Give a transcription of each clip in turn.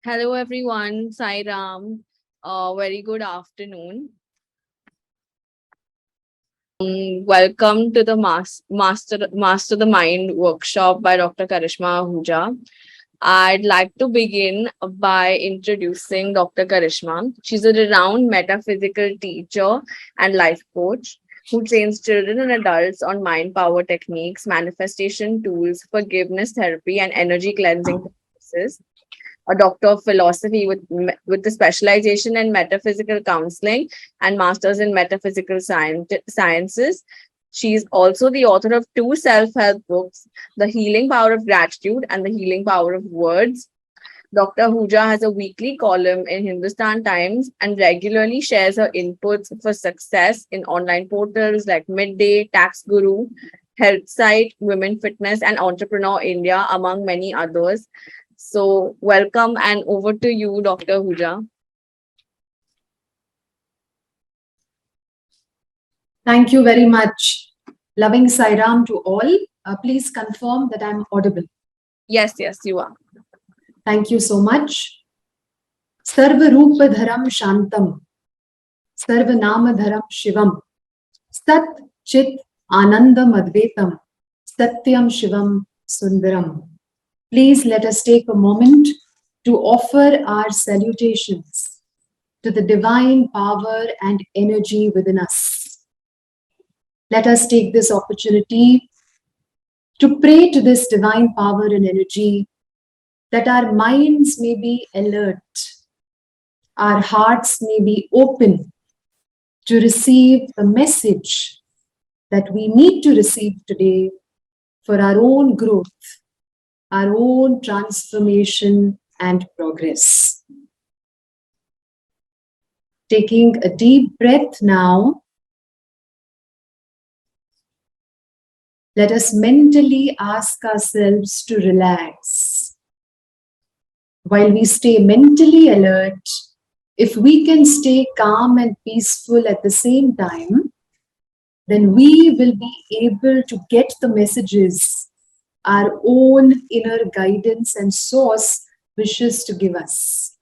Hello everyone, Sai Ram. Very good afternoon. Welcome to the Master the Mind workshop by Dr. Karishma Ahuja. I'd like to begin by introducing Dr. Karishma. She's a renowned metaphysical teacher and life coach who trains children and adults on mind power techniques, manifestation tools, forgiveness therapy, and energy cleansing practices. A doctor of philosophy with the specialization in metaphysical counseling and masters in metaphysical sciences. She's also the author of two self-help books, The Healing Power of Gratitude and The Healing Power of Words. Dr. Ahuja has a weekly column in Hindustan Times and regularly shares her inputs for success in online portals like Midday, Tax Guru, Health Site, Women Fitness, and Entrepreneur India, among many others. So, welcome and over to you, Dr. Ahuja. Thank you very much. Loving Sairam to all. Please confirm that I'm audible. Yes, you are. Thank you so much. Sarva Rupa Dharam Shantam. Sarva Nama Dharam Shivam. Sat Chit Anandam Advaitam. Satyam Shivam Sundaram. Please let us take a moment to offer our salutations to the divine power and energy within us. Let us take this opportunity to pray to this divine power and energy that our minds may be alert, our hearts may be open to receive the message that we need to receive today for our own growth, our own transformation and progress. Taking a deep breath now, let us mentally ask ourselves to relax. While we stay mentally alert, if we can stay calm and peaceful at the same time, then we will be able to get the messages our own inner guidance and source wishes to give us.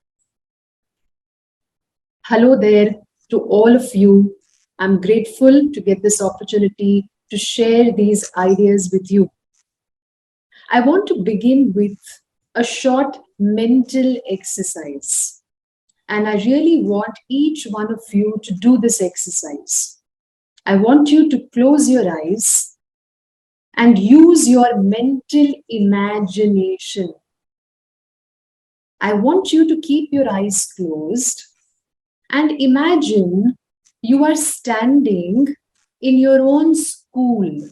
Hello there to all of you. I'm grateful to get this opportunity to share these ideas with you. I want to begin with a short mental exercise. And I really want each one of you to do this exercise. I want you to close your eyes and use your mental imagination. I want you to keep your eyes closed and imagine you are standing in your own school.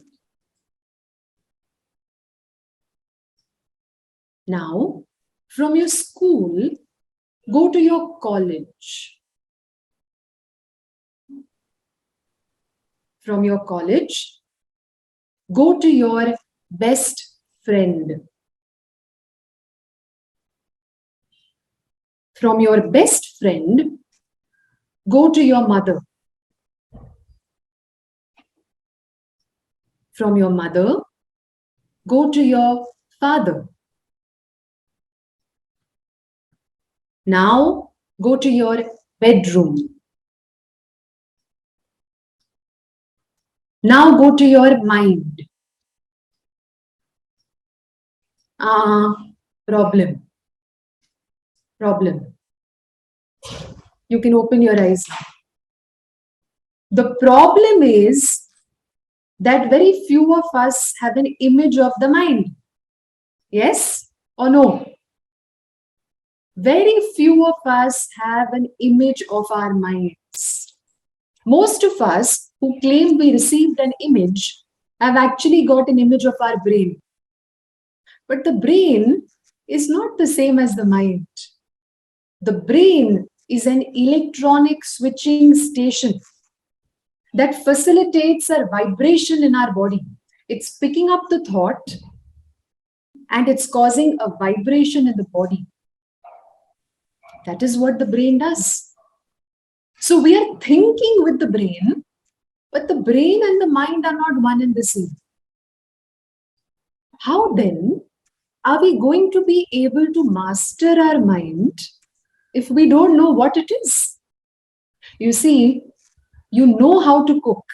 Now, from your school, go to your college. From your college, go to your best friend. From your best friend, go to your mother. From your mother, go to your father. Now, go to your bedroom. Now, go to your mind. Problem. You can open your eyes now. The problem is that very few of us have an image of the mind. Yes or no? Very few of us have an image of our minds. Most of us who claim we received an image have actually got an image of our brain. But the brain is not the same as the mind. The brain is an electronic switching station that facilitates a vibration in our body. It's picking up the thought and it's causing a vibration in the body. That is what the brain does. So we are thinking with the brain, but the brain and the mind are not one and the same. How then are we going to be able to master our mind if we don't know what it is? You see, you know how to cook,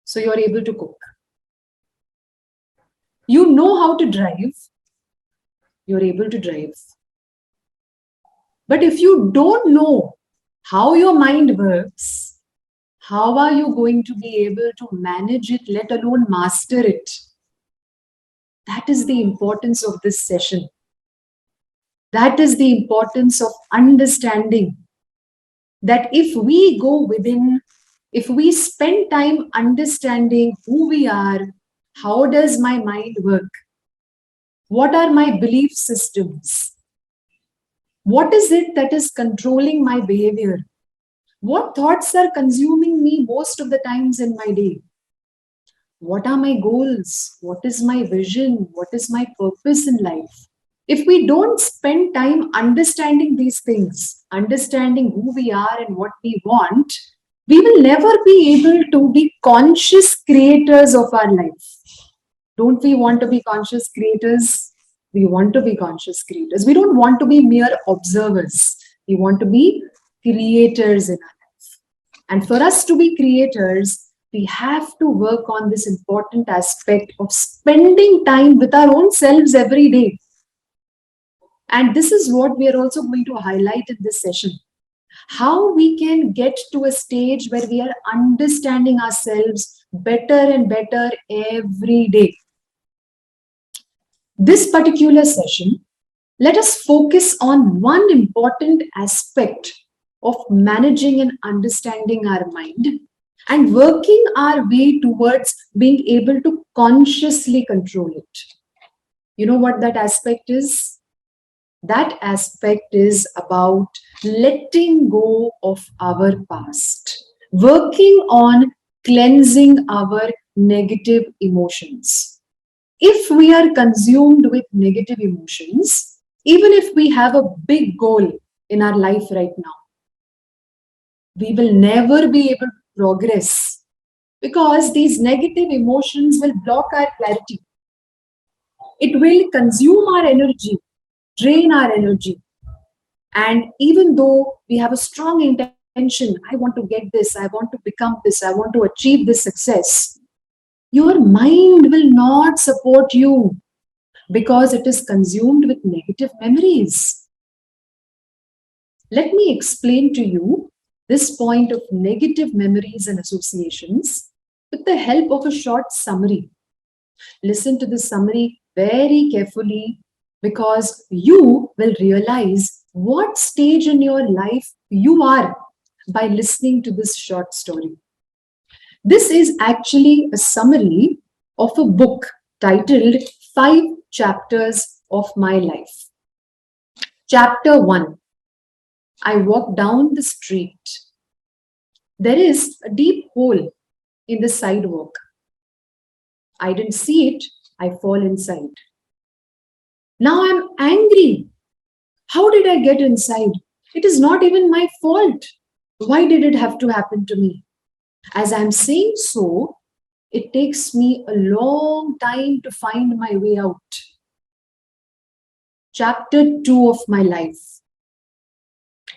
so you're able to cook. You know how to drive, you're able to drive. But if you don't know how your mind works, how are you going to be able to manage it, let alone master it? That is the importance of this session. That is the importance of understanding that if we go within, if we spend time understanding who we are, how does my mind work? What are my belief systems? What is it that is controlling my behavior? What thoughts are consuming me most of the times in my day? What are my goals? What is my vision? What is my purpose in life? If we don't spend time understanding these things, understanding who we are and what we want, we will never be able to be conscious creators of our life. Don't we want to be conscious creators? We want to be conscious creators. We don't want to be mere observers. We want to be creators in our life. And for us to be creators, we have to work on this important aspect of spending time with our own selves every day. And this is what we are also going to highlight in this session. How we can get to a stage where we are understanding ourselves better and better every day. This particular session, let us focus on one important aspect of managing and understanding our mind and working our way towards being able to consciously control it. You know what that aspect is? That aspect is about letting go of our past, working on cleansing our negative emotions. If we are consumed with negative emotions, even if we have a big goal in our life right now, we will never be able to progress because these negative emotions will block our clarity. It will consume our energy, drain our energy. And even though we have a strong intention, I want to get this, I want to become this, I want to achieve this success, your mind will not support you because it is consumed with negative memories. Let me explain to you this point of negative memories and associations with the help of a short summary. Listen to the summary very carefully because you will realize what stage in your life you are by listening to this short story. This is actually a summary of a book titled 5 Chapters of My Life. Chapter 1. I walk down the street. There is a deep hole in the sidewalk. I didn't see it. I fall inside. Now I'm angry. How did I get inside? It is not even my fault. Why did it have to happen to me? As I'm saying so, it takes me a long time to find my way out. Chapter 2 of my life.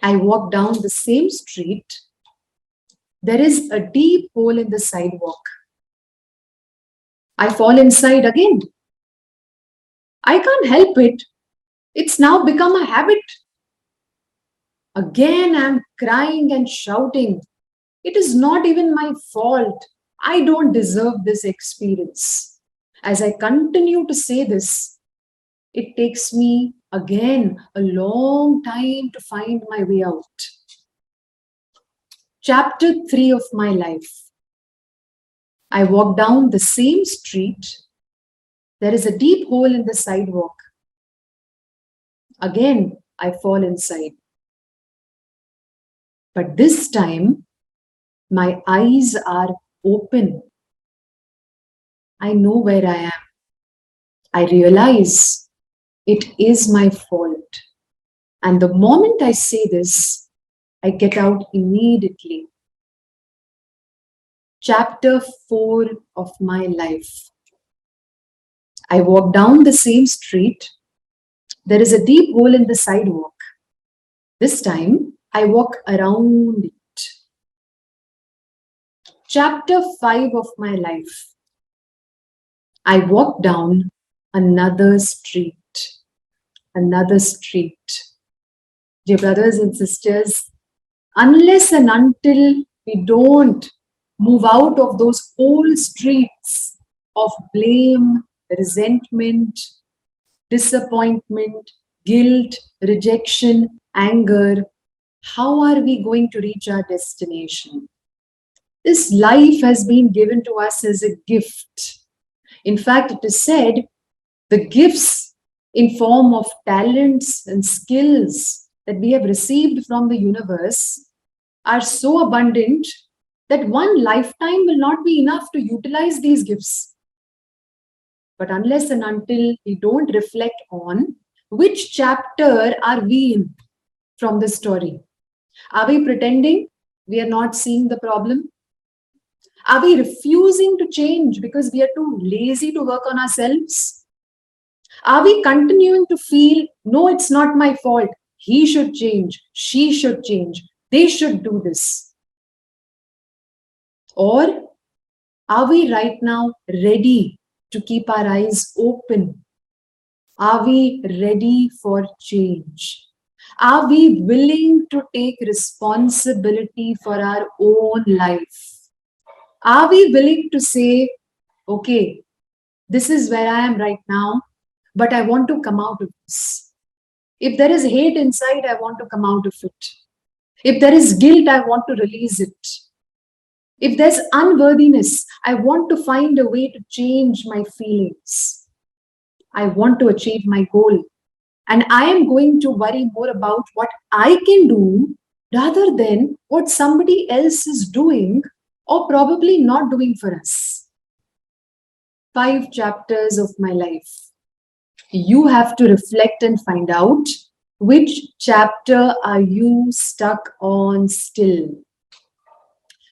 I walk down the same street. There is a deep hole in the sidewalk. I fall inside again. I can't help it. It's now become a habit. Again, I'm crying and shouting. It is not even my fault. I don't deserve this experience. As I continue to say this, it takes me again a long time to find my way out. Chapter 3 of my life. I walk down the same street. There is a deep hole in the sidewalk. Again, I fall inside. But this time, my eyes are open. I know where I am. I realize it is my fault. And the moment I say this, I get out immediately. Chapter 4 of my life. I walk down the same street. There is a deep hole in the sidewalk. This time, I walk around it. Chapter 5 of my life. I walk down another street. Another street. Dear brothers and sisters, unless and until we don't move out of those old streets of blame, resentment, disappointment, guilt, rejection, anger, how are we going to reach our destination? This life has been given to us as a gift. In fact, it is said the gifts in form of talents and skills that we have received from the universe are so abundant that one lifetime will not be enough to utilize these gifts. But unless and until we don't reflect on which chapter are we in from the story, are we pretending we are not seeing the problem? Are we refusing to change because we are too lazy to work on ourselves? Are we continuing to feel, no, it's not my fault. He should change. She should change. They should do this. Or are we right now ready to keep our eyes open? Are we ready for change? Are we willing to take responsibility for our own life? Are we willing to say, okay, this is where I am right now, but I want to come out of this. If there is hate inside, I want to come out of it. If there is guilt, I want to release it. If there's unworthiness, I want to find a way to change my feelings. I want to achieve my goal. And I am going to worry more about what I can do rather than what somebody else is doing or probably not doing for us. 5 chapters of my life. You have to reflect and find out which chapter are you stuck on still.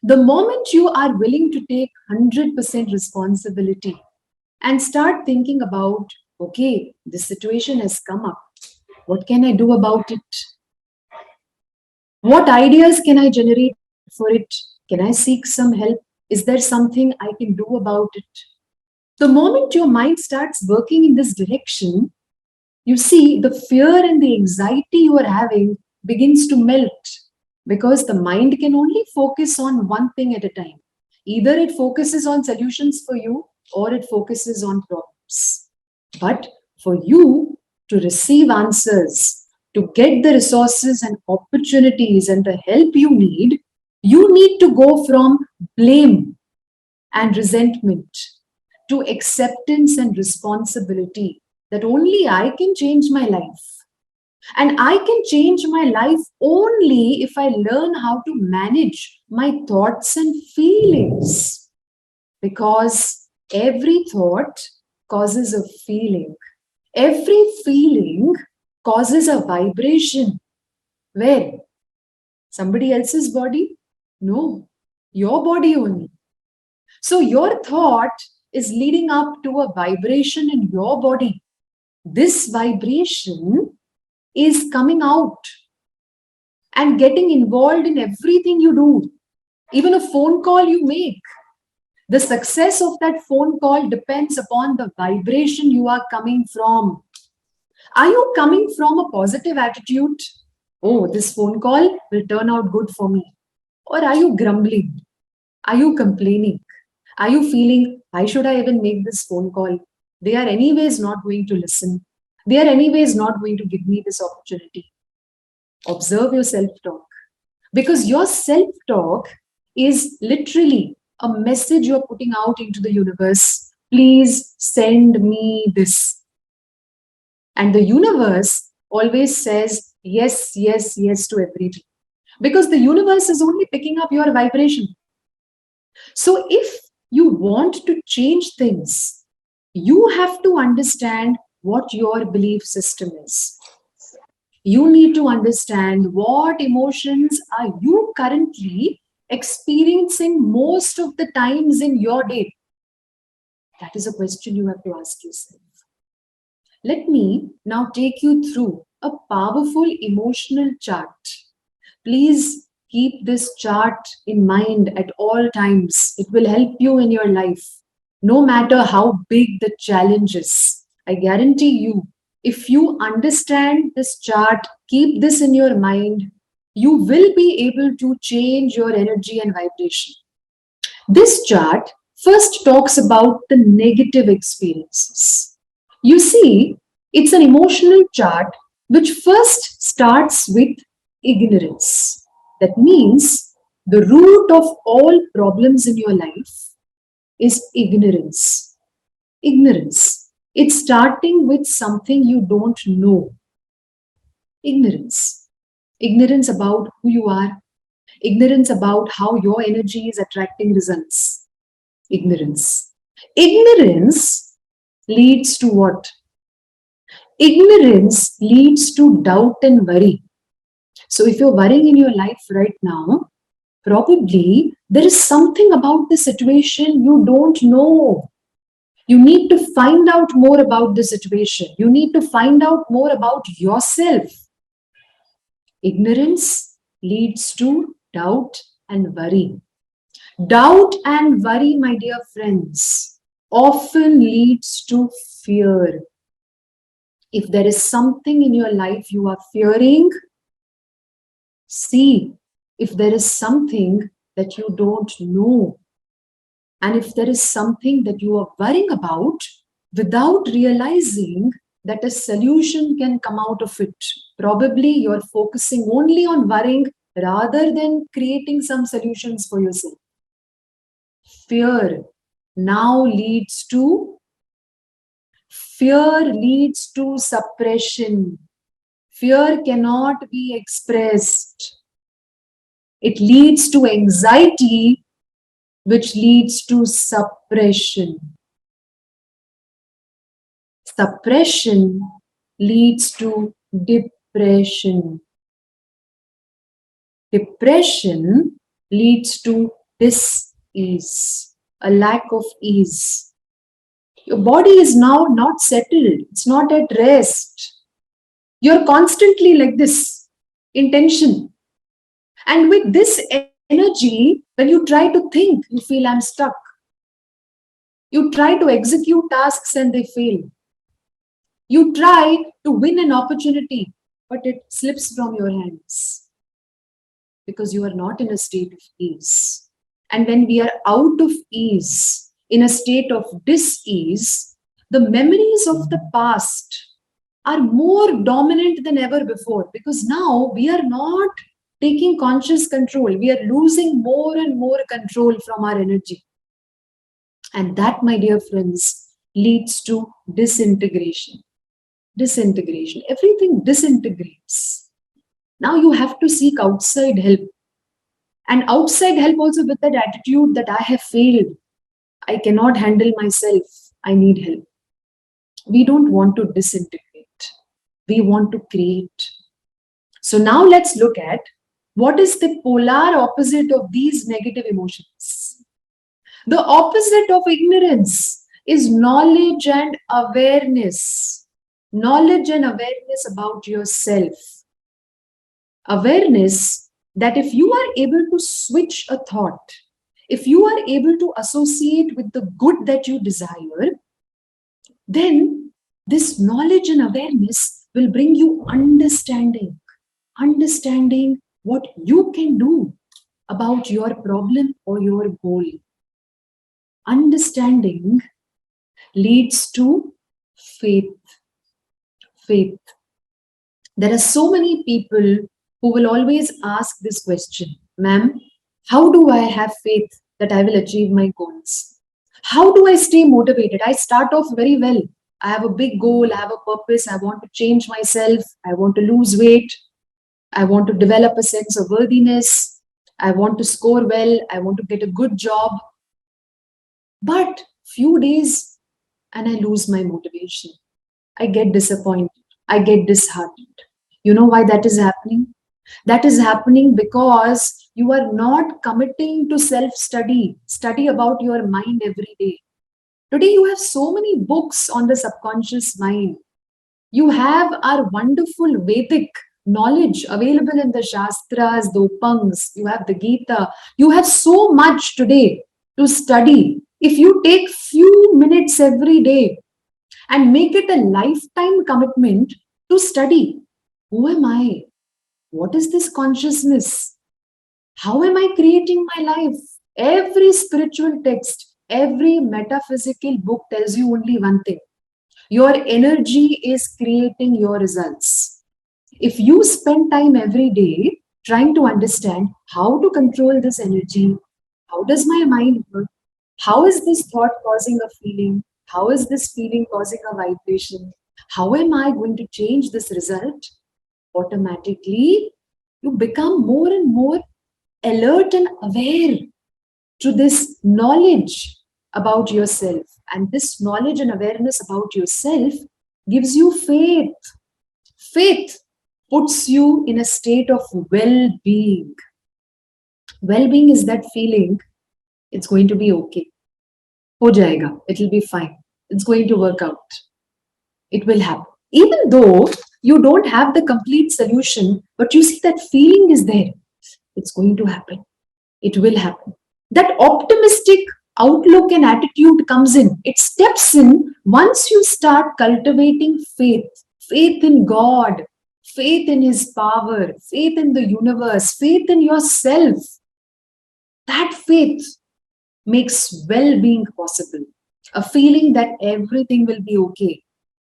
The moment you are willing to take 100% responsibility and start thinking about, okay, this situation has come up. What can I do about it? What ideas can I generate for it? Can I seek some help? Is there something I can do about it? The moment your mind starts working in this direction, you see the fear and the anxiety you are having begins to melt because the mind can only focus on one thing at a time. Either it focuses on solutions for you or it focuses on problems. But for you to receive answers, to get the resources and opportunities and the help you need to go from blame and resentment to acceptance and responsibility that only I can change my life. And I can change my life only if I learn how to manage my thoughts and feelings. Because every thought causes a feeling. Every feeling causes a vibration. Where? Somebody else's body? No, your body only. So your thought is leading up to a vibration in your body. This vibration is coming out and getting involved in everything you do, even a phone call you make. The success of that phone call depends upon the vibration you are coming from. Are you coming from a positive attitude? Oh, this phone call will turn out good for me. Or are you grumbling? Are you complaining? Are you feeling, why should I even make this phone call? They are anyways not going to listen. They are anyways not going to give me this opportunity. Observe your self-talk. Because your self-talk is literally a message you're putting out into the universe. Please send me this. And the universe always says yes, yes, yes to everything. Because the universe is only picking up your vibration. So if you want to change things, you have to understand what your belief system is. You need to understand what emotions are you currently experiencing most of the times in your day. That is a question you have to ask yourself. Let me now take you through a powerful emotional chart. Please keep this chart in mind at all times. It will help you in your life, no matter how big the challenge is. I guarantee you, if you understand this chart, keep this in your mind, you will be able to change your energy and vibration. This chart first talks about the negative experiences. You see, it's an emotional chart which first starts with ignorance. That means the root of all problems in your life is ignorance. Ignorance. It's starting with something you don't know. Ignorance. Ignorance about who you are. Ignorance about how your energy is attracting results. Ignorance. Ignorance leads to what? Ignorance leads to doubt and worry. So if you're worrying in your life right now, probably there is something about the situation you don't know. You need to find out more about the situation. You need to find out more about yourself. Ignorance leads to doubt and worry. Doubt and worry, my dear friends, often leads to fear. If there is something in your life you are fearing, see if there is something that you don't know. And if there is something that you are worrying about without realizing that a solution can come out of it, probably you're focusing only on worrying rather than creating some solutions for yourself. Fear now leads to suppression. Fear cannot be expressed. It leads to anxiety, which leads to suppression. Suppression leads to depression. Depression leads to dis-ease, a lack of ease. Your body is now not settled. It's not at rest. You're constantly like this, in tension. And with this energy, when you try to think, you feel I'm stuck. You try to execute tasks and they fail. You try to win an opportunity, but it slips from your hands because you are not in a state of ease. And when we are out of ease, in a state of dis-ease, the memories of the past are more dominant than ever before, because now we are not taking conscious control. We are losing more and more control from our energy. And that, my dear friends, leads to disintegration. Disintegration. Everything disintegrates. Now you have to seek outside help. And outside help also with that attitude that I have failed. I cannot handle myself. I need help. We don't want to disintegrate. We want to create. So now let's look at what is the polar opposite of these negative emotions. The opposite of ignorance is knowledge and awareness. Knowledge and awareness about yourself. Awareness that if you are able to switch a thought, if you are able to associate with the good that you desire, then this knowledge and awareness will bring you understanding. Understanding what you can do about your problem or your goal. Understanding leads to faith. Faith. There are so many people who will always ask this question, ma'am, how do I have faith that I will achieve my goals? How do I stay motivated? I start off very well. I have a big goal, I have a purpose, I want to change myself, I want to lose weight, I want to develop a sense of worthiness, I want to score well, I want to get a good job. But few days and I lose my motivation. I get disappointed. I get disheartened. You know why that is happening? That is happening because you are not committing to self-study. Study about your mind every day. Today you have so many books on the subconscious mind. You have our wonderful Vedic knowledge available in the Shastras, the Upangs, you have the Gita. You have so much today to study. If you take few minutes every day and make it a lifetime commitment to study, who am I? What is this consciousness? How am I creating my life? Every spiritual text, every metaphysical book tells you only one thing: your energy is creating your results. If you spend time every day trying to understand how to control this energy, how does my mind work? How is this thought causing a feeling? How is this feeling causing a vibration? How am I going to change this result? Automatically, you become more and more alert and aware to this knowledge about yourself. And this knowledge and awareness about yourself gives you faith. Faith puts you in a state of well being. Well being is that feeling it's going to be okay. Ho jayega. It'll be fine. It's going to work out. It will happen. Even though you don't have the complete solution, but you see that feeling is there. It's going to happen. It will happen. That optimistic outlook and attitude comes in. It steps in once you start cultivating faith. Faith in God, faith in His power, faith in the universe, faith in yourself. That faith makes well-being possible. A feeling that everything will be okay.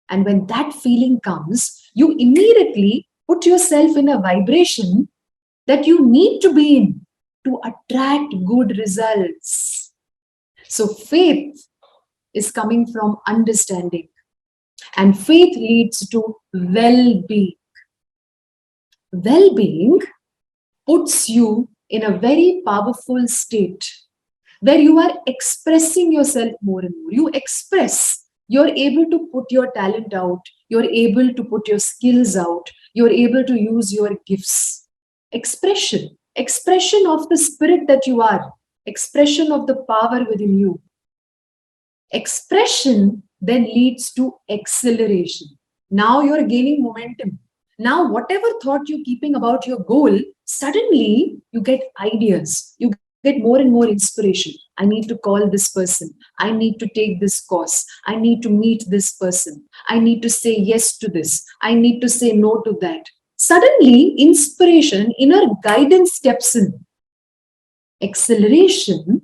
And when that feeling comes, you immediately put yourself in a vibration that you need to be in to attract good results. So faith is coming from understanding, and faith leads to well-being. Well-being puts you in a very powerful state where you are expressing yourself more and more. You express, you're able to put your talent out, you're able to put your skills out, you're able to use your gifts. Expression of the spirit that you are, expression of the power within you. Expression then leads to acceleration. Now you're gaining momentum. Now, whatever thought you're keeping about your goal, suddenly you get ideas. You get more and more inspiration. I need to call this person. I need to take this course. I need to meet this person. I need to say yes to this. I need to say no to that. Suddenly, inspiration, inner guidance steps in. Acceleration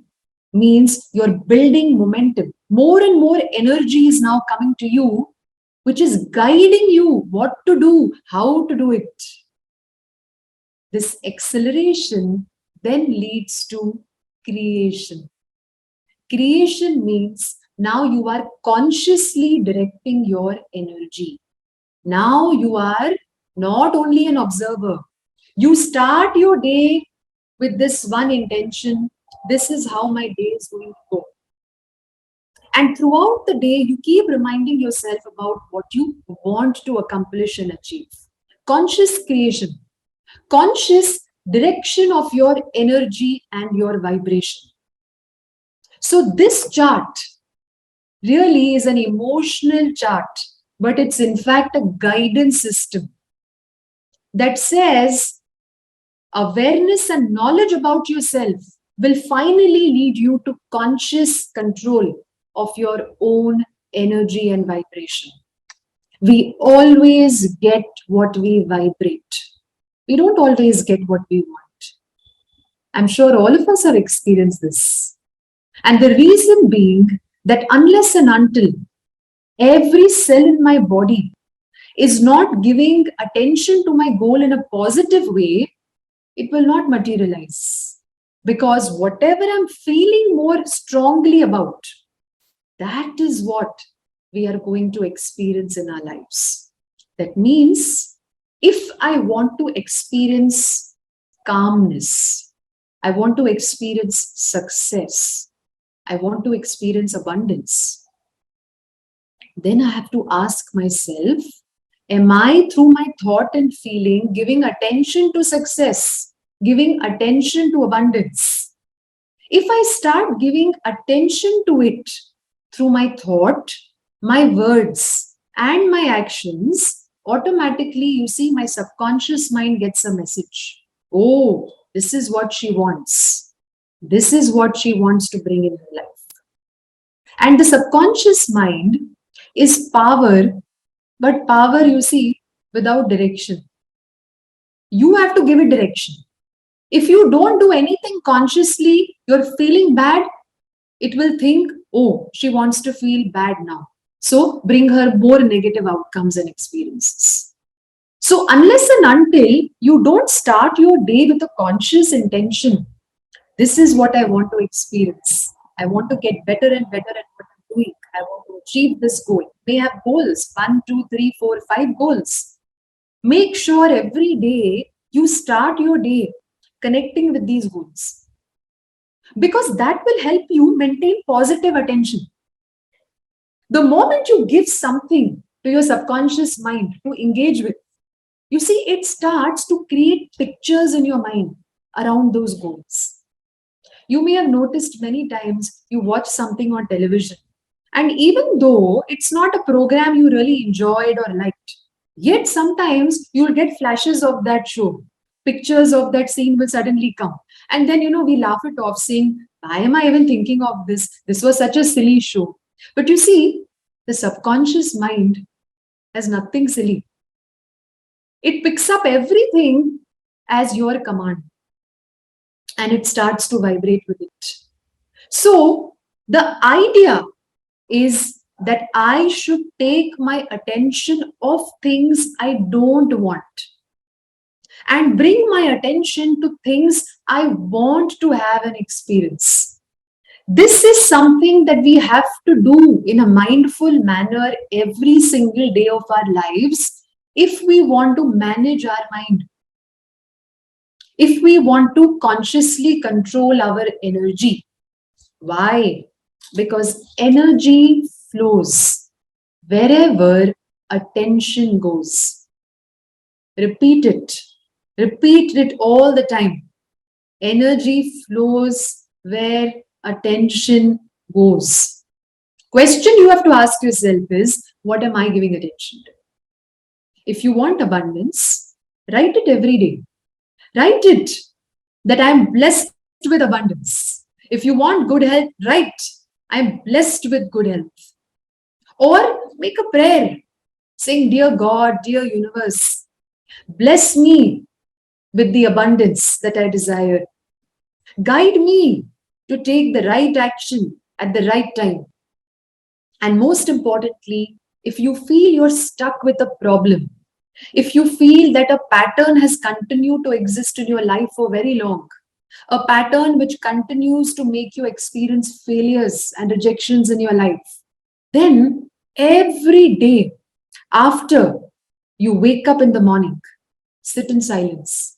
means you're building momentum. More and more energy is now coming to you, which is guiding you what to do, how to do it. This acceleration then leads to creation. Creation means now you are consciously directing your energy. Now you are not only an observer. You start your day with this one intention. This is how my day is going to go. And throughout the day, you keep reminding yourself about what you want to accomplish and achieve. Conscious creation, conscious direction of your energy and your vibration. So this chart really is an emotional chart, but it's in fact a guidance system that says awareness and knowledge about yourself will finally lead you to conscious control of your own energy and vibration. We always get what we vibrate. We don't always get what we want. I'm sure all of us have experienced this. And the reason being that unless and until every cell in my body is not giving attention to my goal in a positive way, it will not materialize. Because whatever I'm feeling more strongly about, that is what we are going to experience in our lives. That means if I want to experience calmness, I want to experience success, I want to experience abundance, then I have to ask myself, am I through my thought and feeling giving attention to success, giving attention to abundance? If I start giving attention to it through my thought, my words, and my actions, automatically, you see, my subconscious mind gets a message. Oh, this is what she wants. This is what she wants to bring in her life. And the subconscious mind is power, but power, you see, without direction. You have to give it direction. If you don't do anything consciously, you're feeling bad, it will think, oh, she wants to feel bad now. So bring her more negative outcomes and experiences. So unless and until you don't start your day with a conscious intention, this is what I want to experience. I want to get better and better at what I'm doing. I want to achieve this goal. May have goals, 1, 2, 3, 4, 5 goals. Make sure every day you start your day connecting with these goals, because that will help you maintain positive attention. The moment you give something to your subconscious mind to engage with, you see, it starts to create pictures in your mind around those goals. You may have noticed many times you watch something on television, and even though it's not a program you really enjoyed or liked, yet sometimes you'll get flashes of that show. Pictures of that scene will suddenly come. And then, we laugh it off saying, why am I even thinking of this? This was such a silly show. But you see, the subconscious mind has nothing silly. It picks up everything as your command and it starts to vibrate with it. So, the idea is that I should take my attention off things I don't want and bring my attention to things I want to have an experience. This is something that we have to do in a mindful manner every single day of our lives if we want to manage our mind. If we want to consciously control our energy. Why? Because energy flows wherever attention goes. Repeat it. Repeat it all the time. Energy flows where attention goes. Question you have to ask yourself is, what am I giving attention to? If you want abundance, write it every day. Write it that I'm blessed with abundance. If you want good health, write, I'm blessed with good health. Or make a prayer saying, Dear God, dear universe, bless me with the abundance that I desire. Guide me to take the right action at the right time. And most importantly, if you feel you're stuck with a problem, if you feel that a pattern has continued to exist in your life for very long, a pattern which continues to make you experience failures and rejections in your life, then every day after you wake up in the morning, sit in silence.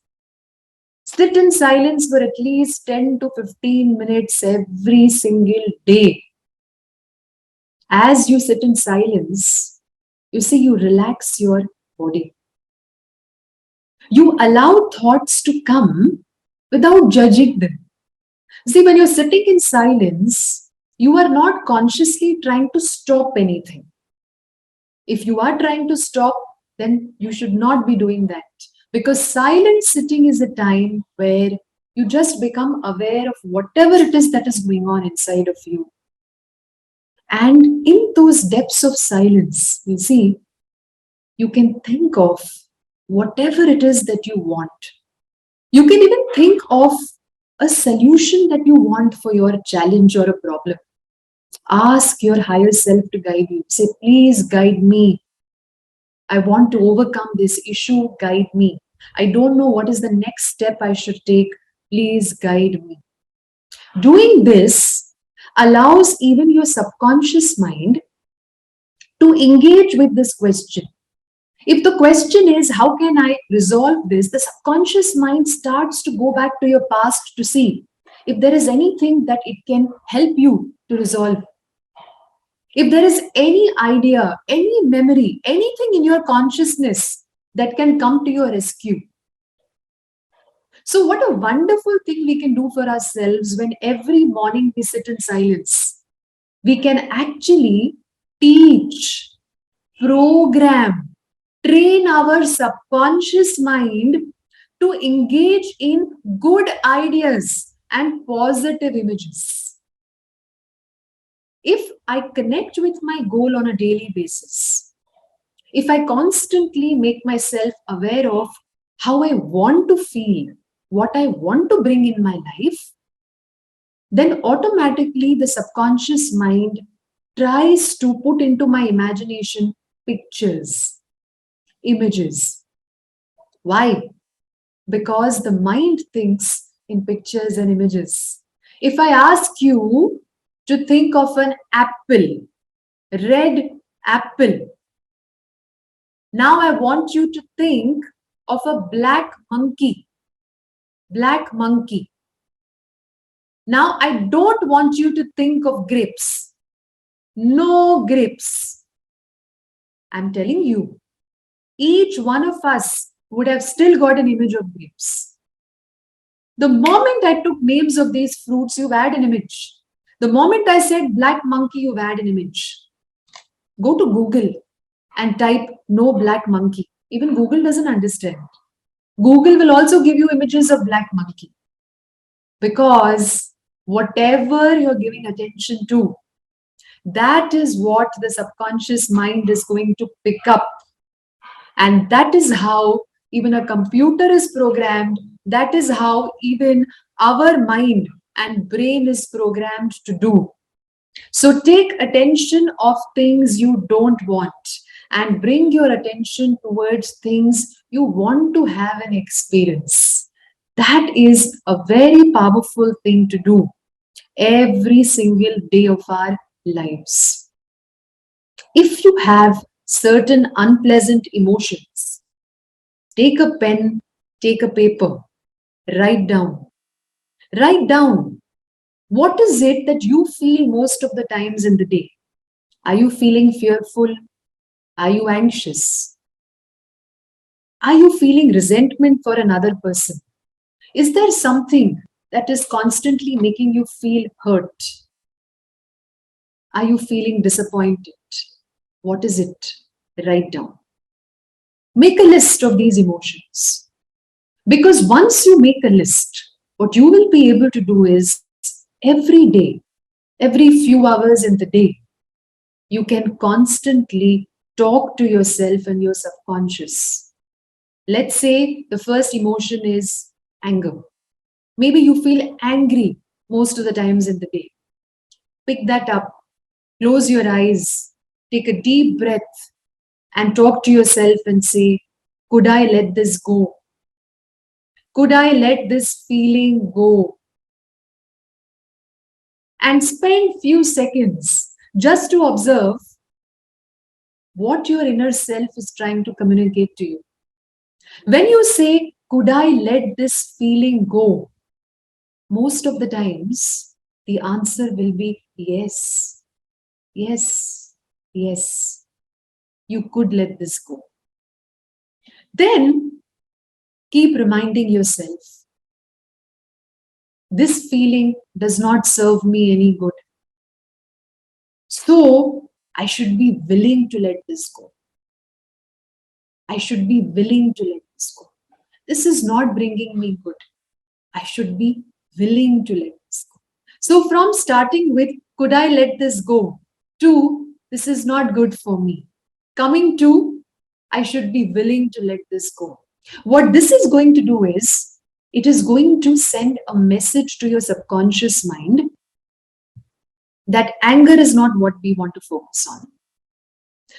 Sit in silence for at least 10 to 15 minutes every single day. As you sit in silence, you see, you relax your body. You allow thoughts to come without judging them. See, when you're sitting in silence, you are not consciously trying to stop anything. If you are trying to stop, then you should not be doing that. Because silent sitting is a time where you just become aware of whatever it is that is going on inside of you. And in those depths of silence, you see, you can think of whatever it is that you want. You can even think of a solution that you want for your challenge or a problem. Ask your higher self to guide you. Say, please guide me. I want to overcome this issue. Guide me. I don't know what is the next step I should take. Please guide me. Doing this allows even your subconscious mind to engage with this question. If the question is, how can I resolve this? The subconscious mind starts to go back to your past to see if there is anything that it can help you to resolve. If there is any idea, any memory, anything in your consciousness that can come to your rescue. So, what a wonderful thing we can do for ourselves when every morning we sit in silence. We can actually teach program, train our subconscious mind to engage in good ideas and positive images. If I connect with my goal on a daily basis, if I constantly make myself aware of how I want to feel, what I want to bring in my life, then automatically the subconscious mind tries to put into my imagination pictures, images. Why? Because the mind thinks in pictures and images. If I ask you to think of an apple, red apple, now I want you to think of a black monkey, black monkey. Now I don't want you to think of grapes, no grapes. I'm telling you, each one of us would have still got an image of grapes. The moment I took names of these fruits, you've had an image. The moment I said black monkey, you've had an image. Go to Google and type no black monkey. Even Google doesn't understand. Google will also give you images of black monkey. Because whatever you're giving attention to, that is what the subconscious mind is going to pick up. And that is how even a computer is programmed. That is how even our mind and brain is programmed to do. So take attention of things you don't want and bring your attention towards things you want to have an experience. That is a very powerful thing to do every single day of our lives. If you have certain unpleasant emotions, take a pen, take a paper, write down. Write down. What is it that you feel most of the times in the day? Are you feeling fearful? Are you anxious? Are you feeling resentment for another person? Is there something that is constantly making you feel hurt? Are you feeling disappointed? What is it? Write down. Make a list of these emotions. Because once you make a list, what you will be able to do is every day, every few hours in the day, you can constantly talk to yourself and your subconscious. Let's say the first emotion is anger. Maybe you feel angry most of the times in the day. Pick that up, close your eyes, take a deep breath, and talk to yourself and say, could I let this go? Could I let this feeling go? And spend few seconds just to observe what your inner self is trying to communicate to you. When you say, could I let this feeling go? Most of the times, the answer will be yes, yes, yes. You could let this go. Then keep reminding yourself, this feeling does not serve me any good. So I should be willing to let this go. I should be willing to let this go. This is not bringing me good. I should be willing to let this go. So from starting with, could I let this go, to this is not good for me, coming to, I should be willing to let this go. What this is going to do is, it is going to send a message to your subconscious mind that anger is not what we want to focus on.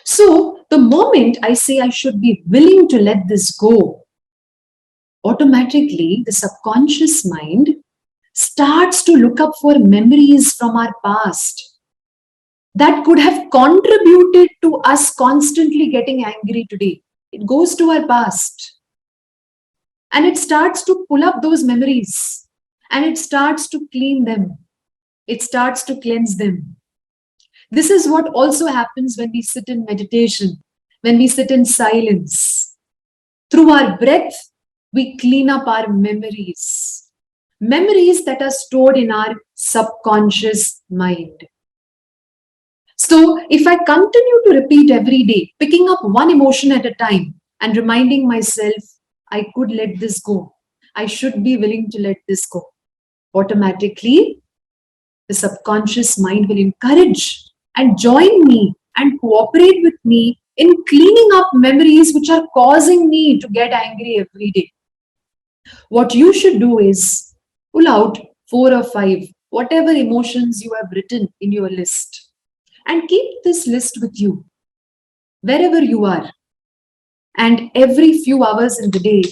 So the moment I say I should be willing to let this go, automatically the subconscious mind starts to look up for memories from our past that could have contributed to us constantly getting angry today. It goes to our past and it starts to pull up those memories and it starts to clean them. It starts to cleanse them. This is what also happens when we sit in meditation, when we sit in silence. Through our breath, we clean up our memories. Memories that are stored in our subconscious mind. So if I continue to repeat every day, picking up one emotion at a time and reminding myself, I could let this go. I should be willing to let this go. Automatically, the subconscious mind will encourage and join me and cooperate with me in cleaning up memories which are causing me to get angry every day. What you should do is pull out 4 or 5, whatever emotions you have written in your list, and keep this list with you wherever you are. And every few hours in the day,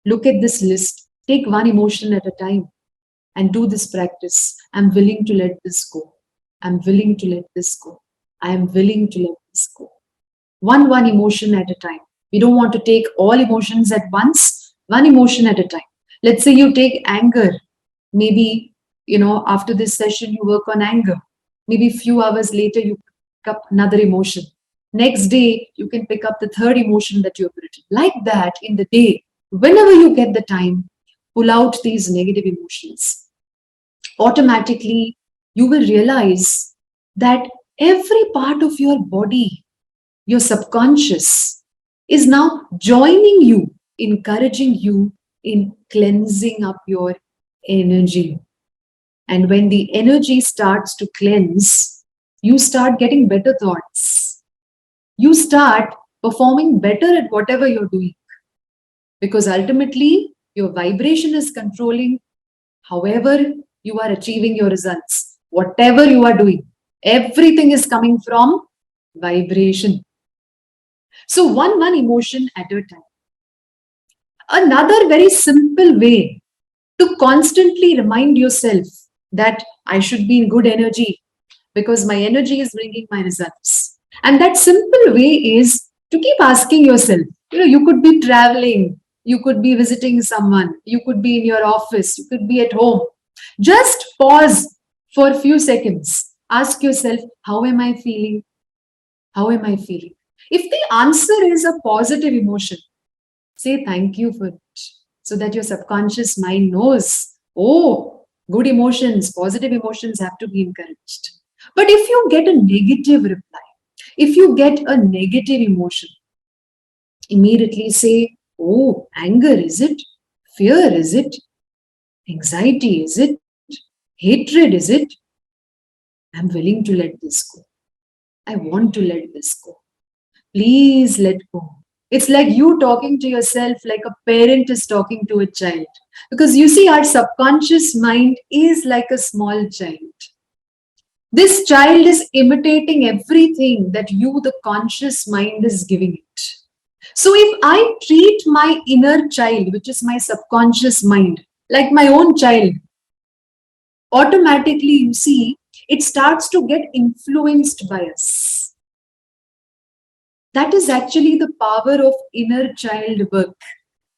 look at this list, take one emotion at a time, and do this practice. I'm willing to let this go. I'm willing to let this go. I am willing to let this go. One emotion at a time. We don't want to take all emotions at once, one emotion at a time. Let's say you take anger. Maybe, after this session, you work on anger. Maybe a few hours later, you pick up another emotion. Next day, you can pick up the third emotion that you have written. Like that, in the day, whenever you get the time, pull out these negative emotions. Automatically, you will realize that every part of your body, your subconscious, is now joining you, encouraging you in cleansing up your energy. And when the energy starts to cleanse, you start getting better thoughts. You start performing better at whatever you're doing. Because ultimately, your vibration is controlling however you are achieving your results. Whatever you are doing, everything is coming from vibration. So one emotion at a time. Another very simple way to constantly remind yourself that I should be in good energy because my energy is bringing my results. And that simple way is to keep asking yourself, you could be traveling, you could be visiting someone, you could be in your office, you could be at home. Just pause for a few seconds. Ask yourself, how am I feeling? How am I feeling? If the answer is a positive emotion, say thank you for it so that your subconscious mind knows, oh, good emotions, positive emotions have to be encouraged. But if you get a negative reply, if you get a negative emotion, immediately say, oh, anger, is it? Fear, is it? Anxiety, is it? Hatred, is it? I'm willing to let this go. I want to let this go. Please let go. It's like you talking to yourself like a parent is talking to a child. Because you see, our subconscious mind is like a small child. This child is imitating everything that you, the conscious mind, is giving it. So if I treat my inner child, which is my subconscious mind, like my own child, automatically, you see, it starts to get influenced by us. That is actually the power of inner child work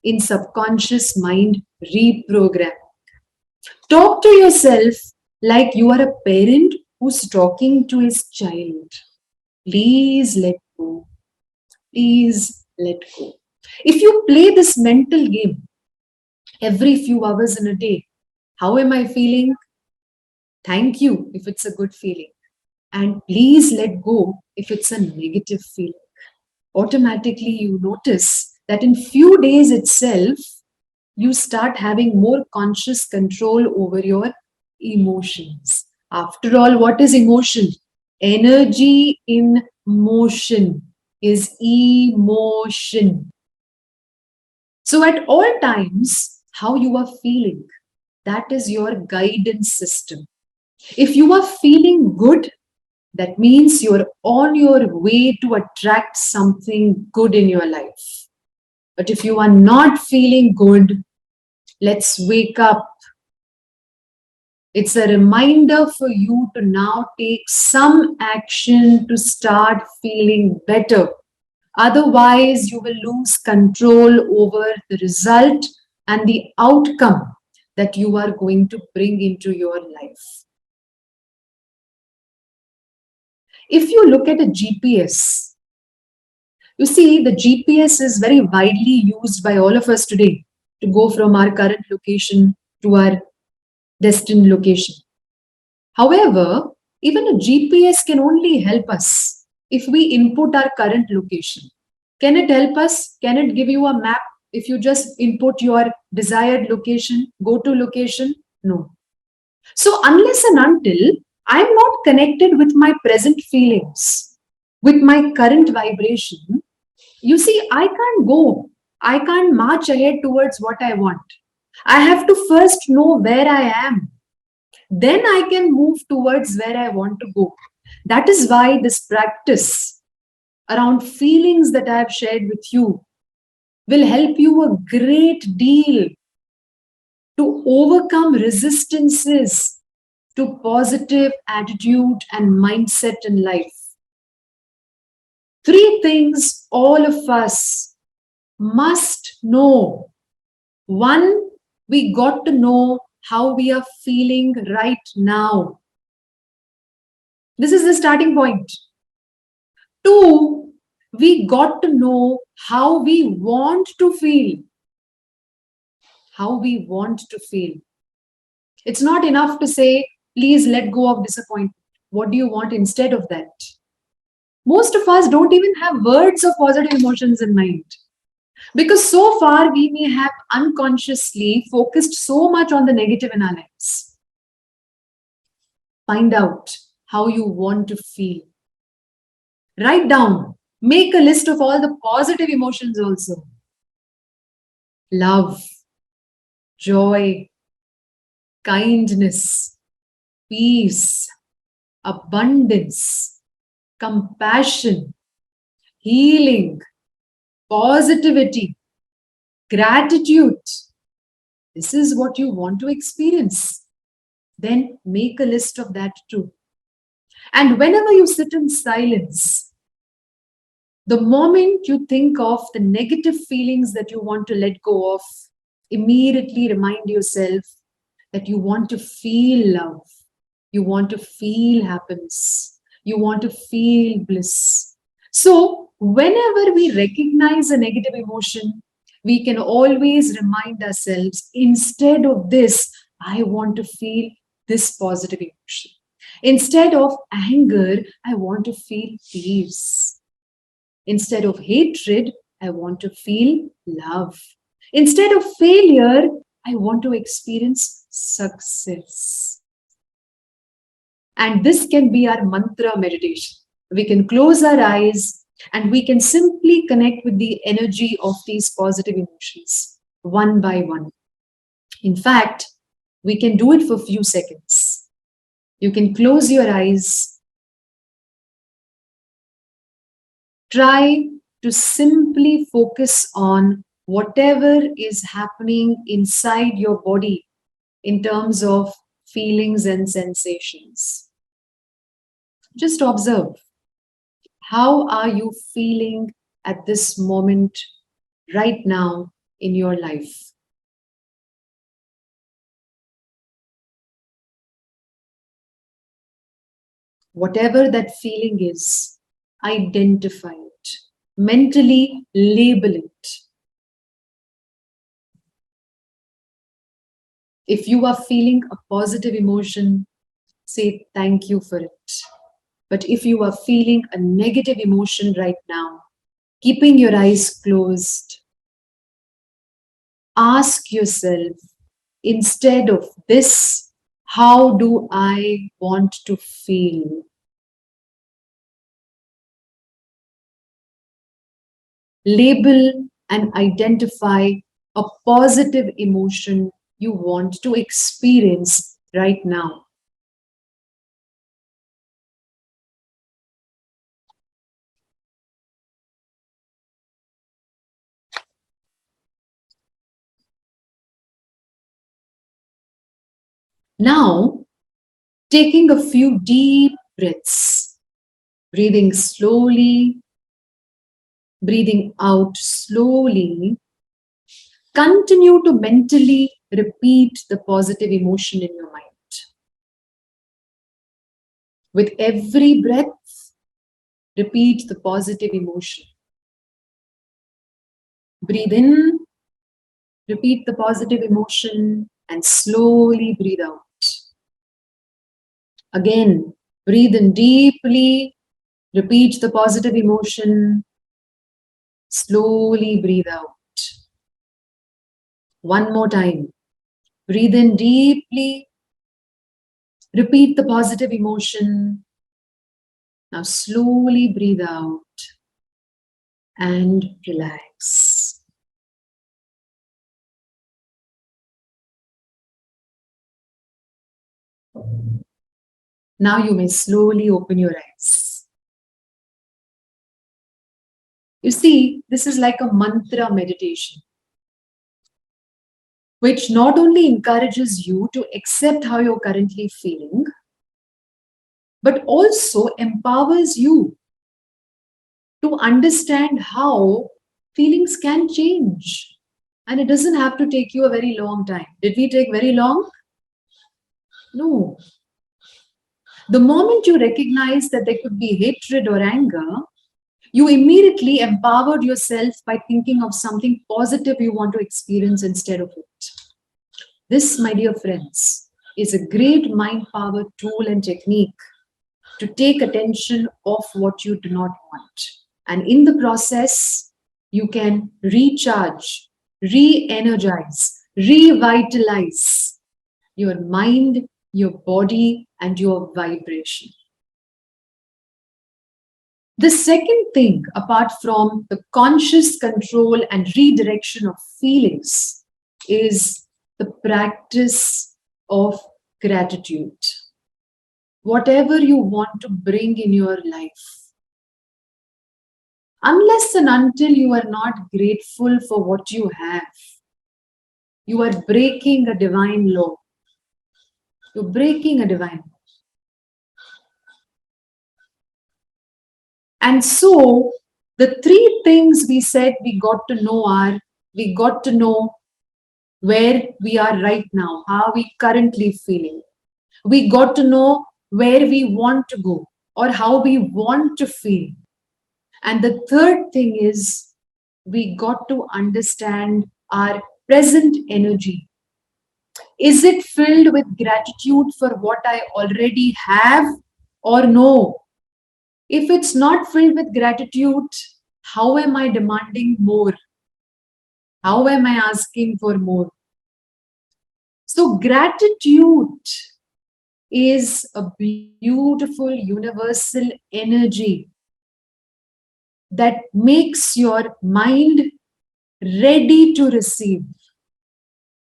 in subconscious mind reprogramming. Talk to yourself like you are a parent who's talking to his child. Please let go. Please let go. If you play this mental game every few hours in a day, how am I feeling? Thank you if it's a good feeling. And please let go if it's a negative feeling. Automatically you notice that in few days itself, you start having more conscious control over your emotions. After all, what is emotion? Energy in motion is emotion. So at all times, how you are feeling, that is your guidance system. If you are feeling good, that means you're on your way to attract something good in your life. But if you are not feeling good, let's wake up. It's a reminder for you to now take some action to start feeling better. Otherwise, you will lose control over the result and the outcome that you are going to bring into your life. If you look at a GPS, you see the GPS is very widely used by all of us today to go from our current location to our destined location. However, Even a GPS can only help us if we input our current location. Can it help us? Can it give you a map if you just input your desired location, go to location? No. So unless and until I'm not connected with my present feelings, with my current vibration, you see, I can't go. I can't march ahead towards what I want. I have to first know where I am. Then I can move towards where I want to go. That is why this practice around feelings that I have shared with you will help you a great deal to overcome resistances to positive attitude and mindset in life. Three things all of us must know. One, we got to know how we are feeling right now. This is the starting point. Two, we got to know how we want to feel. How we want to feel. It's not enough to say, please let go of disappointment. What do you want instead of that? Most of us don't even have words of positive emotions in mind. Because so far we may have unconsciously focused so much on the negative in our lives. Find out how you want to feel. Write down, make a list of all the positive emotions also. Love, joy, kindness, peace, abundance, compassion, healing, positivity, gratitude. This is what you want to experience. Then make a list of that too. And whenever you sit in silence, the moment you think of the negative feelings that you want to let go of, immediately remind yourself that you want to feel love, you want to feel happiness, you want to feel bliss. So, whenever we recognize a negative emotion, we can always remind ourselves, instead of this, I want to feel this positive emotion. Instead of anger, I want to feel peace. Instead of hatred, I want to feel love. Instead of failure, I want to experience success. And this can be our mantra meditation. We can close our eyes and we can simply connect with the energy of these positive emotions one by one. In fact, we can do it for a few seconds. You can close your eyes. Try to simply focus on whatever is happening inside your body in terms of feelings and sensations. Just observe. How are you feeling at this moment right now in your life? Whatever that feeling is, identify it. Mentally label it. If you are feeling a positive emotion, say thank you for it. But if you are feeling a negative emotion right now, keeping your eyes closed, ask yourself, instead of this, how do I want to feel? Label and identify a positive emotion you want to experience right now. Now, taking a few deep breaths, breathing slowly, breathing out slowly, continue to mentally repeat the positive emotion in your mind. With every breath, repeat the positive emotion. Breathe in, repeat the positive emotion, and slowly breathe out. Again, Breathe in deeply. Repeat the positive emotion. Slowly breathe out. One more time. Breathe in deeply. Repeat the positive emotion. Now slowly breathe out and relax. Now you may slowly open your eyes. You see, this is like a mantra meditation, which not only encourages you to accept how you're currently feeling, but also empowers you to understand how feelings can change. And it doesn't have to take you a very long time. Did we take very long? No. The moment you recognize that there could be hatred or anger, you immediately empowered yourself by thinking of something positive you want to experience instead of it. This, my dear friends, is a great mind power tool and technique to take attention off what you do not want. And in the process, you can recharge, re energize, revitalize your mind, your body, and your vibration. The second thing, apart from the conscious control and redirection of feelings, is the practice of gratitude. Whatever you want to bring in your life, unless and until you are not grateful for what you have, you are breaking a divine law. You're breaking a divine law. And so, the three things we said we got to know are, we got to know where we are right now, how we currently feeling. We got to know where we want to go or how we want to feel. And the third thing is we got to understand our present energy. Is it filled with gratitude for what I already have or no? If it's not filled with gratitude, how am I demanding more? How am I asking for more? So gratitude is a beautiful universal energy that makes your mind ready to receive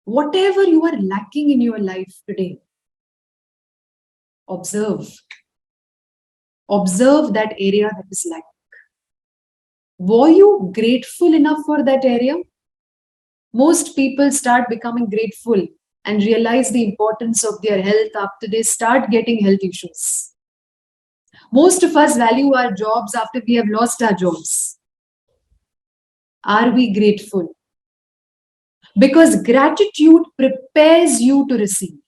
whatever you are lacking in your life today. Observe that area that is lacking. Were you grateful enough for that area? Most people start becoming grateful and realize the importance of their health after they start getting health issues. Most of us value our jobs after we have lost our jobs. Are we grateful? Because gratitude prepares you to receive.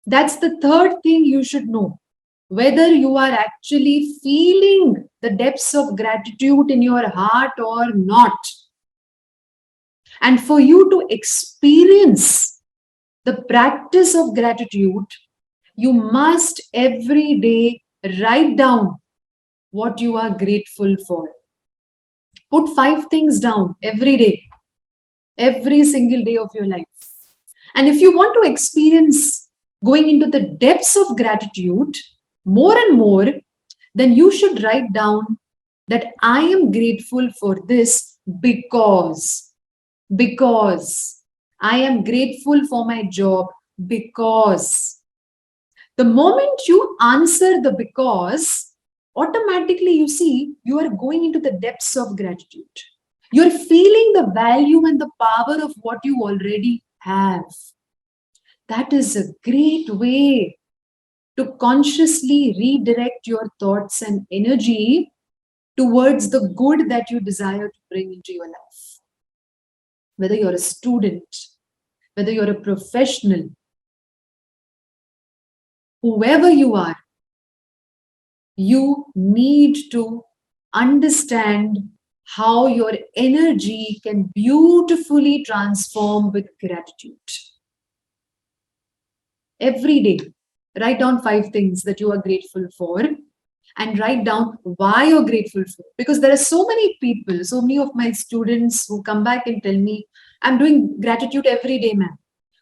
That's the third thing you should know. Whether you are actually feeling the depths of gratitude in your heart or not. And for you to experience the practice of gratitude, you must every day write down what you are grateful for. Put 5 things down every day, every single day of your life. And if you want to experience going into the depths of gratitude more and more, then you should write down that I am grateful for this because I am grateful for my job because. The moment you answer the because, automatically you see you are going into the depths of gratitude. You're feeling the value and the power of what you already have. That is a great way to consciously redirect your thoughts and energy towards the good that you desire to bring into your life. Whether you're a student, whether you're a professional, whoever you are, you need to understand how your energy can beautifully transform with gratitude. Every day, Write down 5 things that you are grateful for and write down why you're grateful for. Because there are so many people, so many of my students who come back and tell me, I'm doing gratitude every day, ma'am,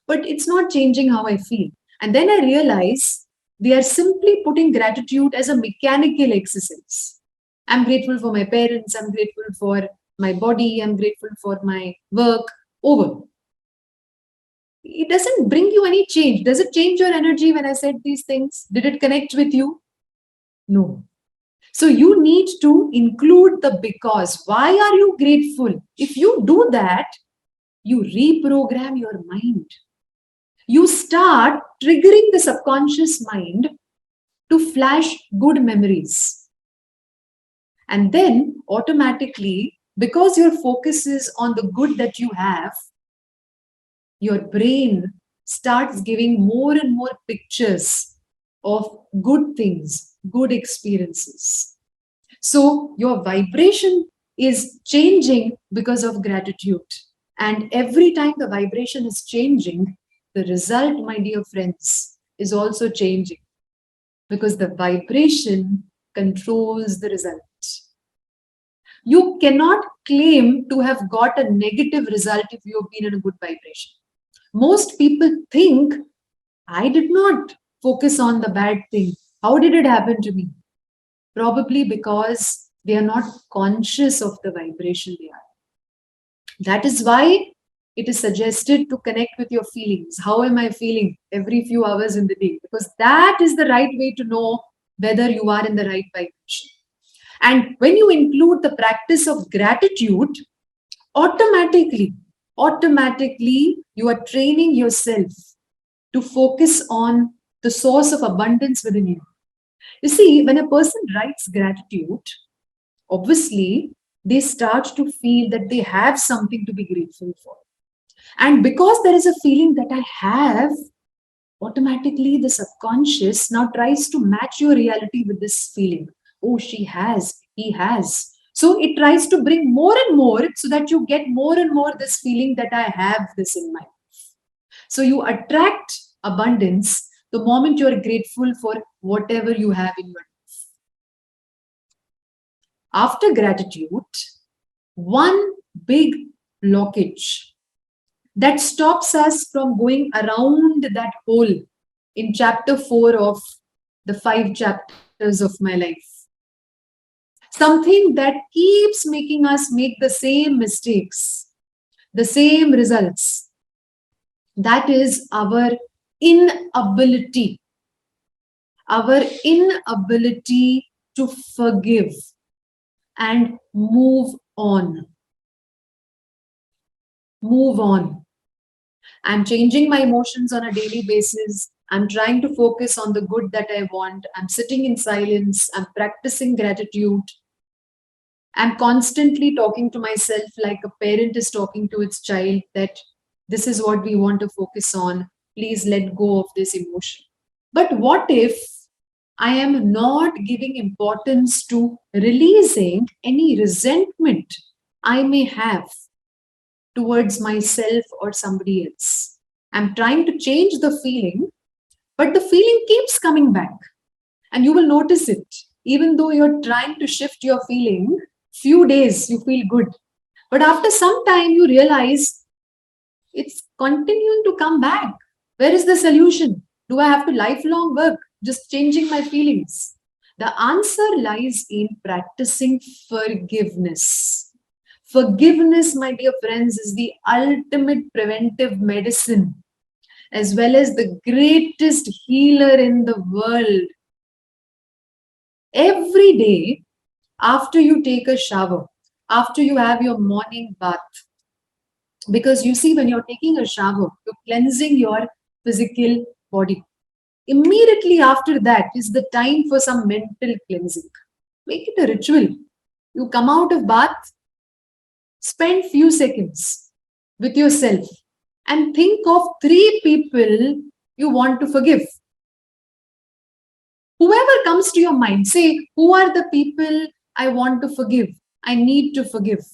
but it's not changing how I feel. And then I realize they are simply putting gratitude as a mechanical exercise. I'm grateful for my parents, I'm grateful for my body, I'm grateful for my work. Over. It doesn't bring you any change. Does it change your energy when I said these things? Did it connect with you? No. So you need to include the because. Why are you grateful? If you do that, you reprogram your mind. You start triggering the subconscious mind to flash good memories. And then automatically, because your focus is on the good that you have, your brain starts giving more and more pictures of good things, good experiences. So your vibration is changing because of gratitude. And every time the vibration is changing, the result, my dear friends, is also changing because the vibration controls the result. You cannot claim to have got a negative result if you have been in a good vibration. Most people think, I did not focus on the bad thing. How did it happen to me? Probably because they are not conscious of the vibration they are. That is why it is suggested to connect with your feelings. How am I feeling every few hours in the day? Because that is the right way to know whether you are in the right vibration. And when you include the practice of gratitude, automatically, you are training yourself to focus on the source of abundance within you. You see, when a person writes gratitude, obviously, they start to feel that they have something to be grateful for. And because there is a feeling that I have, automatically the subconscious now tries to match your reality with this feeling. Oh, she has, he has. So it tries to bring more and more so that you get more and more this feeling that I have this in my life. So you attract abundance the moment you are grateful for whatever you have in your life. After gratitude, one big blockage that stops us from going around that hole in chapter 4 of the 5 chapters of my life. Something that keeps making us make the same mistakes, the same results. That is our inability to forgive and move on. Move on. I'm changing my emotions on a daily basis. I'm trying to focus on the good that I want. I'm sitting in silence. I'm practicing gratitude. I'm constantly talking to myself like a parent is talking to its child that this is what we want to focus on. Please let go of this emotion. But what if I am not giving importance to releasing any resentment I may have towards myself or somebody else? I'm trying to change the feeling, but the feeling keeps coming back. And you will notice it. Even though you're trying to shift your feeling, few days you feel good. But after some time, you realize it's continuing to come back. Where is the solution? Do I have to lifelong work just changing my feelings? The answer lies in practicing forgiveness. Forgiveness, my dear friends, is the ultimate preventive medicine as well as the greatest healer in the world. Every day, after you take a shower, after you have your morning bath, because you see, when you're taking a shower, you're cleansing your physical body. Immediately after that is the time for some mental cleansing. Make it a ritual. You come out of bath, spend few seconds with yourself and think of 3 people you want to forgive. Whoever comes to your mind, say, who are the people I want to forgive? I need to forgive.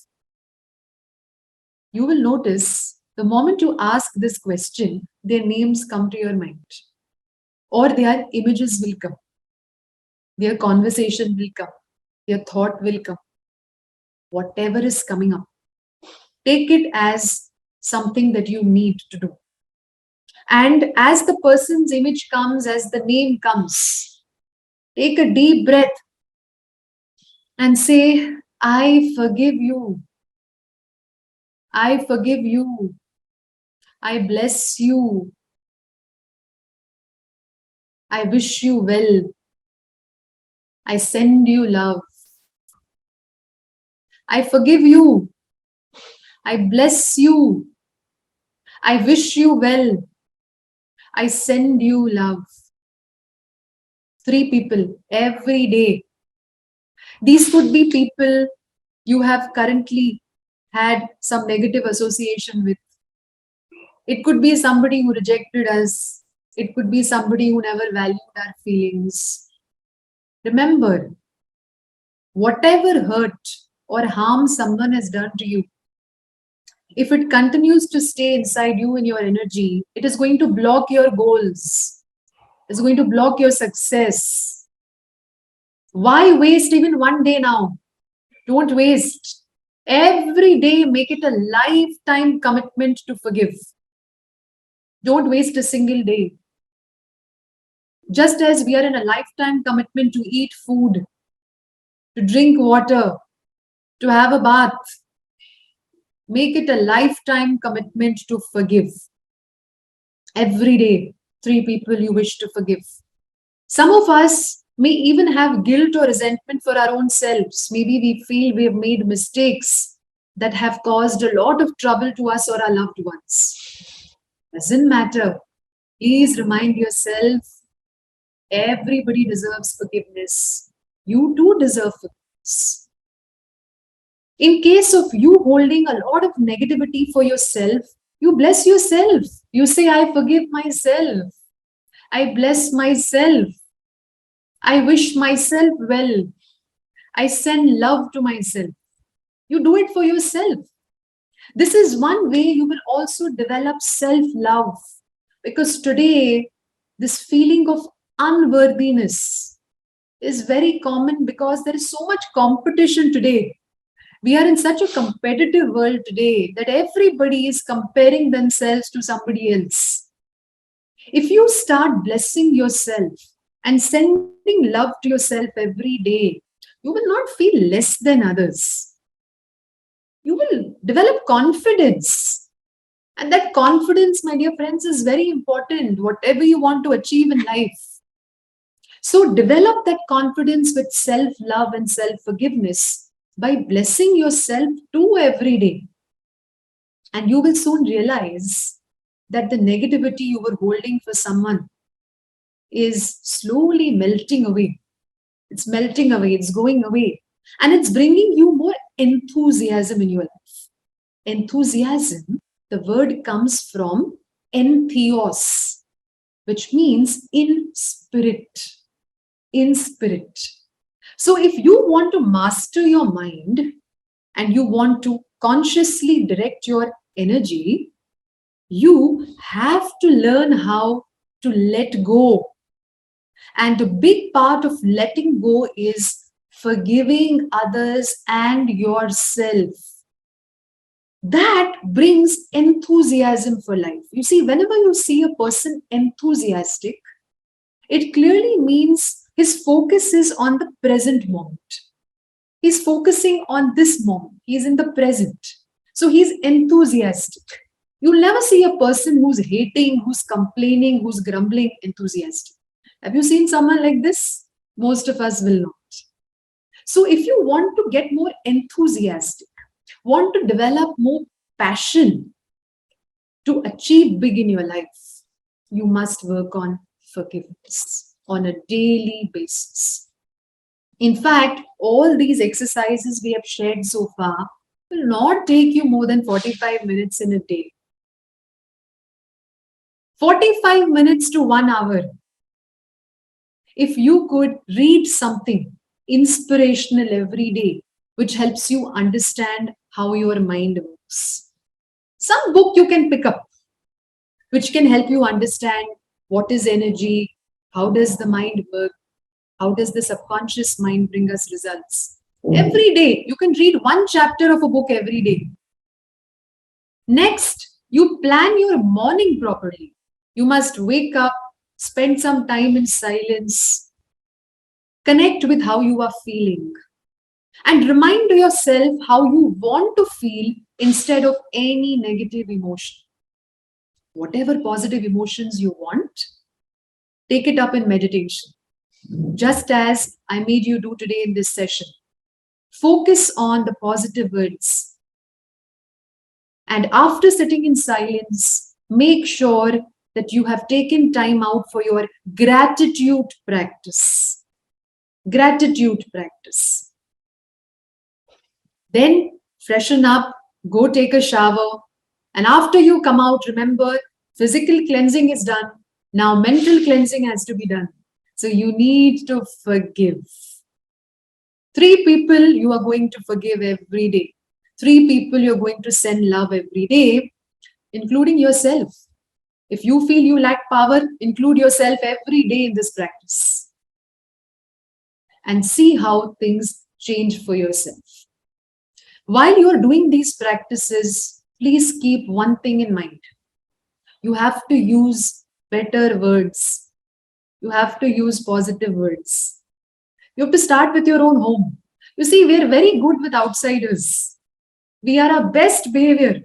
You will notice the moment you ask this question, their names come to your mind. or their images will come, their conversation will come, their thought will come. Whatever is coming up, take it as something that you need to do. And as the person's image comes, as the name comes, take a deep breath and say, I forgive you. I forgive you. I bless you. I wish you well. I send you love. I forgive you. I bless you. I wish you well. I send you love. 3 people every day. These could be people you have currently had some negative association with. It could be somebody who rejected us. It could be somebody who never valued our feelings. Remember, whatever hurt or harm someone has done to you, if it continues to stay inside you in your energy, it is going to block your goals. It's going to block your success. Why waste even one day now? Don't waste. Every day, make it a lifetime commitment to forgive. Don't waste a single day. Just as we are in a lifetime commitment to eat food, to drink water, to have a bath, make it a lifetime commitment to forgive. Every day, 3 people you wish to forgive. Some of us may even have guilt or resentment for our own selves. Maybe we feel we have made mistakes that have caused a lot of trouble to us or our loved ones. Doesn't matter. Please remind yourself, everybody deserves forgiveness. You too deserve forgiveness. In case of you holding a lot of negativity for yourself, you bless yourself. You say, I forgive myself. I bless myself. I wish myself well. I send love to myself. You do it for yourself. This is one way you will also develop self-love. Because today, this feeling of unworthiness is very common because there is so much competition today. We are in such a competitive world today that everybody is comparing themselves to somebody else. If you start blessing yourself and sending love to yourself every day, you will not feel less than others. You will develop confidence. And that confidence, my dear friends, is very important, whatever you want to achieve in life. So develop that confidence with self-love and self-forgiveness by blessing yourself too every day. And you will soon realize that the negativity you were holding for someone is slowly melting away. It's melting away, it's going away. And it's bringing you more enthusiasm in your life. Enthusiasm, the word comes from entheos, which means in spirit. In spirit. So if you want to master your mind and you want to consciously direct your energy, you have to learn how to let go. And a big part of letting go is forgiving others and yourself. That brings enthusiasm for life. You see, whenever you see a person enthusiastic, it clearly means his focus is on the present moment. He's focusing on this moment. He's in the present. So he's enthusiastic. You'll never see a person who's hating, who's complaining, who's grumbling, enthusiastic. Have you seen someone like this? Most of us will not. So if you want to get more enthusiastic, want to develop more passion to achieve big in your life, you must work on forgiveness on a daily basis. In fact, all these exercises we have shared so far will not take you more than 45 minutes in a day. 45 minutes to 1 hour. If you could read something inspirational every day, which helps you understand how your mind works. Some book you can pick up, which can help you understand what is energy, How does the mind work? How does the subconscious mind bring us results? Every day, you can read one chapter of a book every day. Next, you plan your morning properly. You must wake up, spend some time in silence, connect with how you are feeling, and remind yourself how you want to feel instead of any negative emotion. Whatever positive emotions you want, take it up in meditation, just as I made you do today in this session. Focus on the positive words. And after sitting in silence, make sure that you have taken time out for your gratitude practice. Gratitude practice. Then freshen up, go take a shower. And after you come out, remember, physical cleansing is done. Now mental cleansing has to be done. So you need to forgive. 3 people you are going to forgive every day. 3 people you're going to send love every day, including yourself. If you feel you lack power, include yourself every day in this practice. And see how things change for yourself. While you're doing these practices, please keep one thing in mind. You have to use better words. You have to use positive words. You have to start with your own home. You see, we're very good with outsiders. We are our best behavior.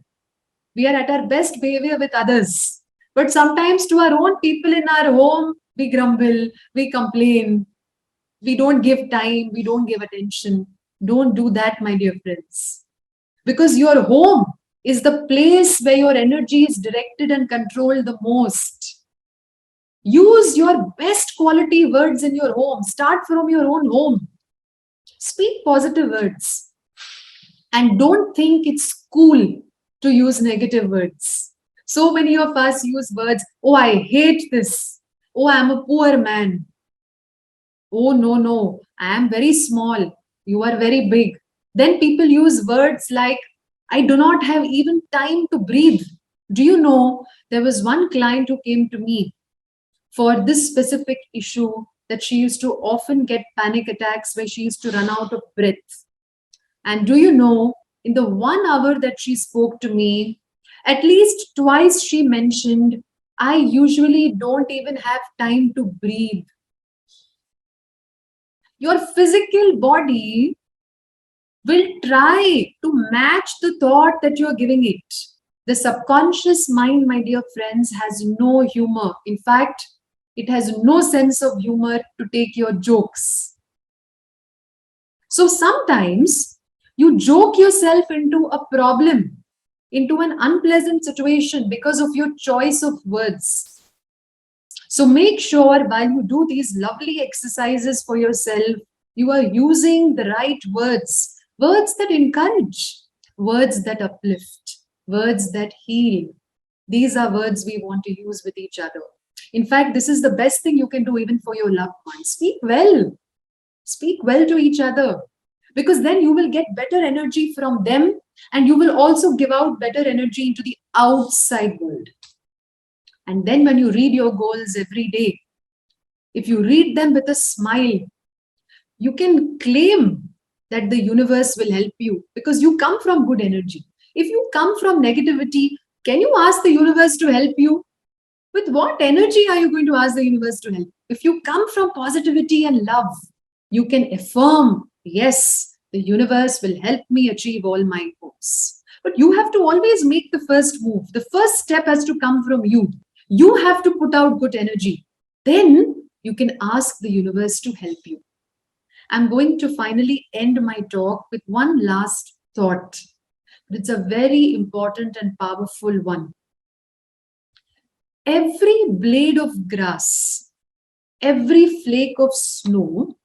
We are at our best behavior with others. But sometimes to our own people in our home, we grumble, we complain, we don't give time, we don't give attention. Don't do that, my dear friends. Because your home is the place where your energy is directed and controlled the most. Use your best quality words in your home. Start from your own home. Speak positive words. And don't think it's cool to use negative words. So many of us use words, oh, I hate this. Oh, I'm a poor man. Oh, no, I am very small. You are very big. Then people use words like, I do not have even time to breathe. Do you know, there was one client who came to me for this specific issue, that she used to often get panic attacks where she used to run out of breath. And do you know, in the 1 hour that she spoke to me, at least twice she mentioned, I usually don't even have time to breathe. Your physical body will try to match the thought that you're giving it. The subconscious mind, my dear friends, has no humor. In fact, it has no sense of humor to take your jokes. So sometimes you joke yourself into a problem, into an unpleasant situation because of your choice of words. So make sure while you do these lovely exercises for yourself, you are using the right words, words that encourage, words that uplift, words that heal. These are words we want to use with each other. In fact, this is the best thing you can do even for your loved ones. Speak well. Speak well to each other, because then you will get better energy from them and you will also give out better energy into the outside world. And then when you read your goals every day, if you read them with a smile, you can claim that the universe will help you because you come from good energy. If you come from negativity, can you ask the universe to help you? With what energy are you going to ask the universe to help? If you come from positivity and love, you can affirm, yes, the universe will help me achieve all my goals. But you have to always make the first move. The first step has to come from you. You have to put out good energy. Then you can ask the universe to help you. I'm going to finally end my talk with one last thought. It's a very important and powerful one. Every blade of grass, every flake of snow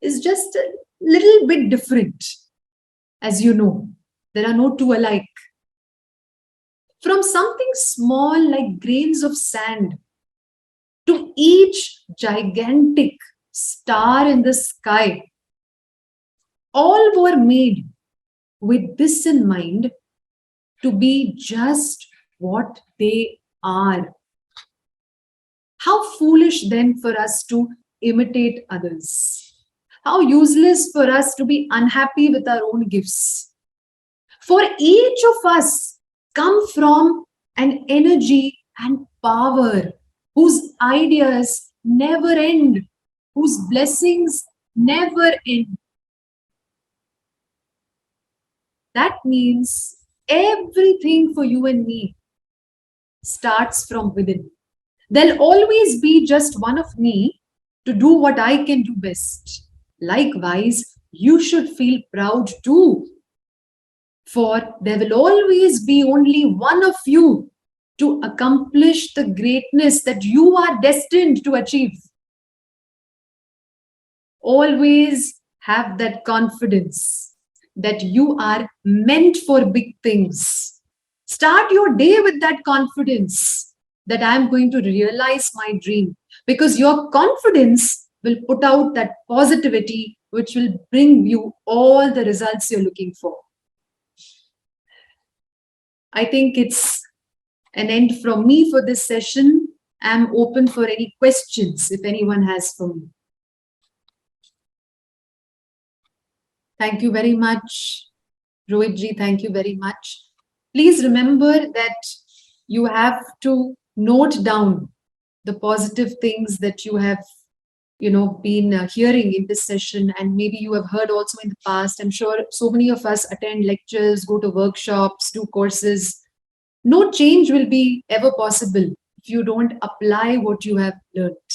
is just a little bit different. As you know, there are no two alike. From something small like grains of sand to each gigantic star in the sky, all were made with this in mind, to be just what they are. How foolish then for us to imitate others. How useless for us to be unhappy with our own gifts. For each of us come from an energy and power whose ideas never end, whose blessings never end. That means everything for you and me starts from within. There'll always be just one of me to do what I can do best. Likewise, you should feel proud too. For there will always be only one of you to accomplish the greatness that you are destined to achieve. Always have that confidence that you are meant for big things. Start your day with that confidence that I am going to realize my dream, because your confidence will put out that positivity which will bring you all the results you're looking for. I think it's an end from me for this session. I'm open for any questions if anyone has for me. Thank you very much, Rohitji. Thank you very much. Please remember that you have to note down the positive things that you have, been hearing in this session, and maybe you have heard also in the past. I'm sure so many of us attend lectures, go to workshops, do courses. No change will be ever possible if you don't apply what you have learned.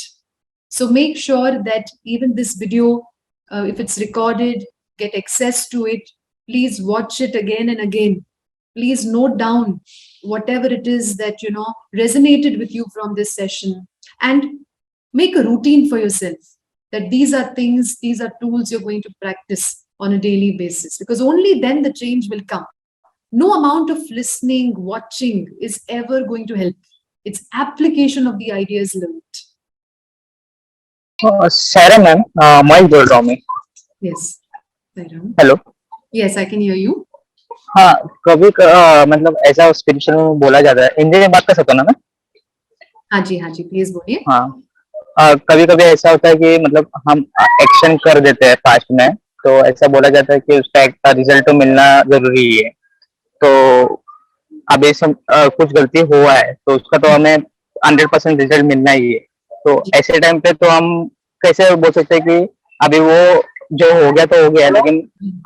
So make sure that even this video, if it's recorded, get access to it. Please watch it again and again. Please note down whatever it is that, resonated with you from this session, and make a routine for yourself that these are things, these are tools you're going to practice on a daily basis, because only then the change will come. No amount of listening, watching is ever going to help. It's application of the ideas learned. Saira ma'am, मैं बोल रहा हूँ मैं. Yes, Sairam. Hello. Yes, I can hear you. हाँ, कभी मतलब ऐसा spiritual में बोला जाता है. हिंदी में बात कर सकता हूँ ना मैं? हाँ जी, प्लीज बोलिए. हाँ, कभी कभी ऐसा होता है कि मतलब हम एक्शन कर देते हैं फास्ट में, तो ऐसा बोला जाता है कि उसका रिजल्ट तो मिलना जरूरी है. तो अभी कुछ गलती हुआ है तो उसका तो हमें 100% रिजल्ट मिलना ही है. तो ऐसे टाइम पे तो हम कैसे बोल सकते हैं कि अभी वो जो हो गया तो हो गया, लेकिन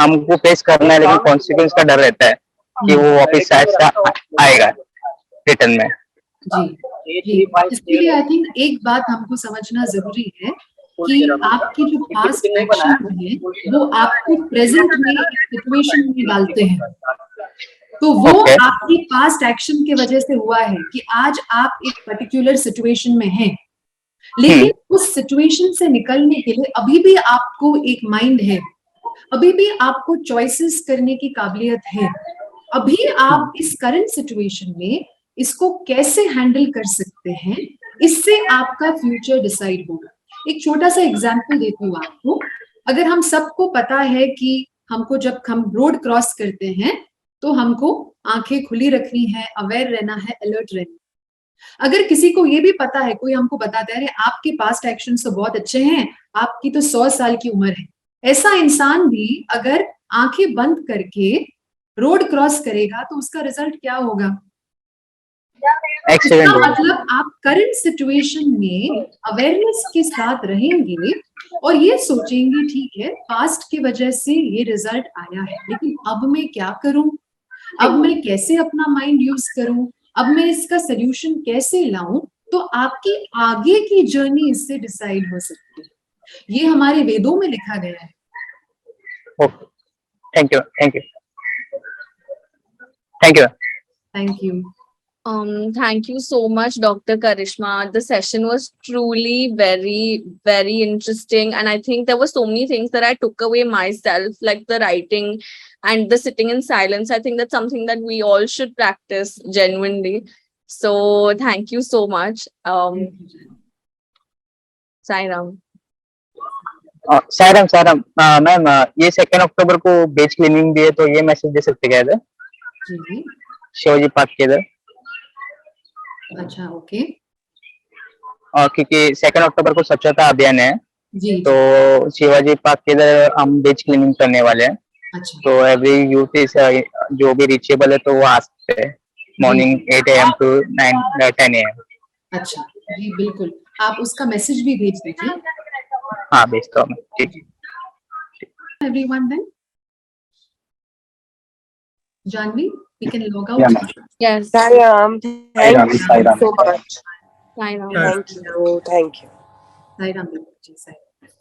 हमको फेस करना है, लेकिन कॉन्सिक्वेंस का डर रहता है कि वो वापस शायद आएगा रिटर्न में. जी, इसके लिए आई थिंक एक बात हमको समझना जरूरी है कि आपकी जो पास्ट एक्शन है वो आपको प्रेजेंट में एक सिचुएशन में डालते हैं. तो वो आपकी पास्ट एक्शन के वजह से हुआ है कि आज आप एक पर्टिकुलर सिचुएशन में हैं, लेकिन उस सिचुएशन से निकलने के लिए अभी भी आपको एक माइंड है, अभी भी आपको चॉइसेस करने की काबिलियत है. अभी आप इस करंट सिचुएशन में इसको कैसे हैंडल कर सकते हैं, इससे आपका फ्यूचर डिसाइड होगा. एक छोटा सा एग्जांपल देती हूँ आपको. अगर हम सबको पता है कि हमको जब हम रोड क्रॉस करते हैं तो हमको आंखें खुली रखनी है, अवेयर रहना है, अलर्ट रहना. अगर किसी को ये भी पता है, कोई हमको बताता है अरे आपके पास्ट एक्शन तो बहुत अच्छे हैं, आपकी तो 100 साल की उम्र है, ऐसा इंसान भी अगर आंखें बंद करके रोड क्रॉस करेगा तो उसका रिजल्ट क्या होगा? इसका मतलब आप करंट सिचुएशन में अवेयरनेस के साथ रहेंगे और ये सोचेंगे ठीक है पास्ट की वजह से ये रिजल्ट आया है, लेकिन अब मैं क्या करूं, अब मैं कैसे अपना माइंड यूज करूं, अब मैं इसका सोल्यूशन कैसे लाऊं, तो आपकी आगे की जर्नी इससे डिसाइड हो सकती है. ये हमारे वेदों में लिखा गया है. Thank you. Thank you. Thank you so much, Dr. Karishma. The session was truly very, very interesting. And I think there were so many things that I took away myself, like the writing and the sitting in silence. I think that's something that we all should practice genuinely. So thank you so much. Sairam. Sairam ma'am, ये 2 अक्टूबर को बेच cleaning भी है, तो ये message दे सकते क्या इधर शिवाजी पार्क के इधर? अच्छा, ओके. क्योंकि 2 अक्टूबर को स्वच्छता अभियान है, जी तो शिवाजी पार्क के इधर हम बीच क्लीनिंग करने वाले हैं। अच्छा तो एवरी यूथ इज जो भी रिचेबल है तो वो आ सकते हैं मॉर्निंग 8 AM टू 10 AM। अच्छा जी बिल्कुल, आप उसका मैसेज भी भेज दीजिए हाँ भेजता हूँ मैं, ठीक है। everyone then. Janvi, we can log out. Yeah, ma'am. Yes. Sairam, Sai Ram, thank Sai you Ram. so much. I know. Thank you. Sai Ram, ji, Sai.